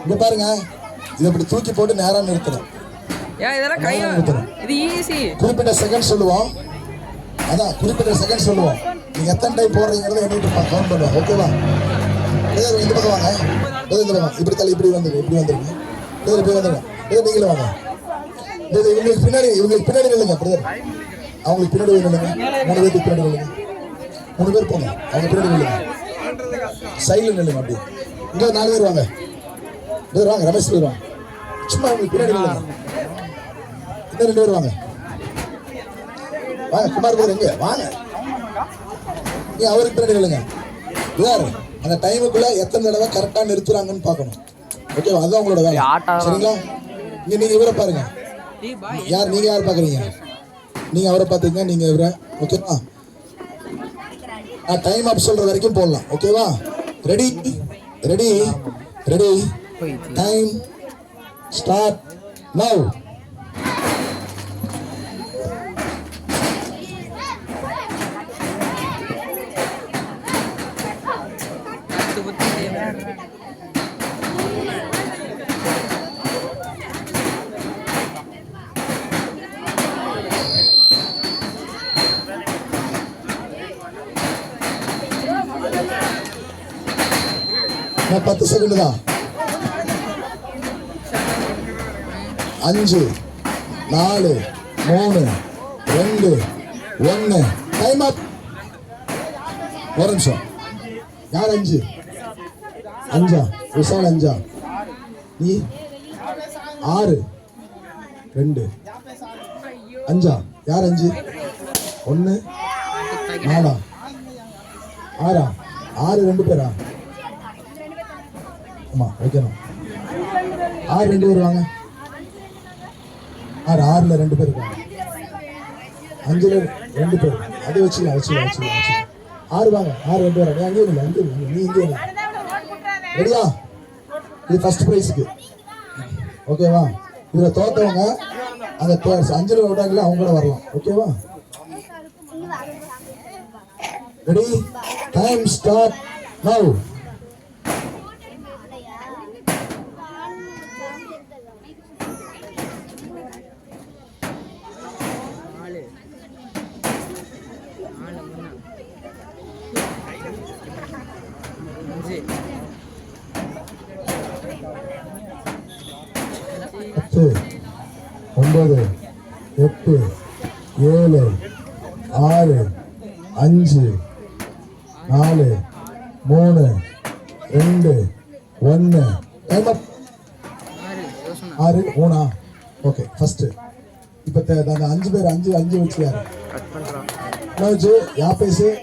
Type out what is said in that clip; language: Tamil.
இங்க பாருங்க, இதை இப்படி தூக்கி போட்டு நேரா நிறுத்தணும். இதெல்லாம் கை இது ஈஸி. குறிப்பிட்ட செகண்ட் சொல்லுவோம். அதான் குறிப்பிட்ட செகண்ட் சொல்லுவோம். நீங்க எத்தனை டைம் போடுறீங்கிறத என்கிட்ட கவுண்ட் பண்ணுவோம். ஓகேவா? இந்த பக்கம் வாங்க. இந்த பக்கம் இப்படி தள்ளி இப்படி வந்துருங்க. இப்படி வந்துருங்க. இப்படி வந்துருங்க. நீங்களும் வாங்க. இவங்களுக்கு பின்னாடி நில்லுங்க. பிரதர் அவங்களுக்கு பின்னாடி நில்லுங்க. 3 பேருக்கு பின்னாடி நில்லுங்க. 3 பேர் போங்க. அவங்க பின்னாடி நில்லுங்க. சைடில் நில்லுங்க. அப்படி இங்க 4 பேர் வாங்க. வாங்க ரமேஷ் பேர் வாங்க. சும்மா அவங்களுக்கு பின்னாடி நில்லுங்க. இன்னும் 2 பேர் வாங்க. வாங்க குமார் பேர் எங்க வாங்க. நீ அவருக்கு பின்னாடி நில்லுங்க. யாரு அந்த டைமுக்குள்ள எத்தனை தடவை கரெக்டா நிறுத்துறாங்கன்னு பார்க்கணும். ஓகேவா? அதுதான் உங்களோட வேலை. சரிங்களா? நீங்க இவரை பாருங்க. நீங்க யார் பாக்குறீங்க? நீங்க அவரை பாத்தீங்க. நீங்க இவரை. ஓகேவா? நான் டைம் அப் சொல்ற வரைக்கும் போடலாம். ஓகேவா? Ready ready ready time start now. நான் 10 செகண்ட் தான். 5 4 3 2 1 டைம் அப். ஒரு நிமிஷம். யார் 5? 5 விஷால் 5 நீ 6 2 5 யார் 5 1 4 6 2 பேரா? ஆமா வைக்கணும். 6 2 பேர் வாங்க. 6ல 2 பேர் இருக்காங்க. 5ல 2 பேர். அது வச்சுக்கலாம். 6 வாங்க. 6 2 பேர். அங்கே இல்லை. நீ இங்கே இல்லை. ரெடியா? இது ஃபர்ஸ்ட் ப்ரைஸுக்கு. ஓகேவா? இதில் தோத்தவங்க அந்த 5ல விட்டாங்களே அவங்க கூட வரலாம். ஓகேவா? Ready time start now. பத்து 9 8 7 6 5 4 3 2 1 டைம் அப். 6 3 ஓகே ஃபர்ஸ்ட். இப்போ அந்த 5 பேர் 5 வச்சு யாரு? यहाँ पे से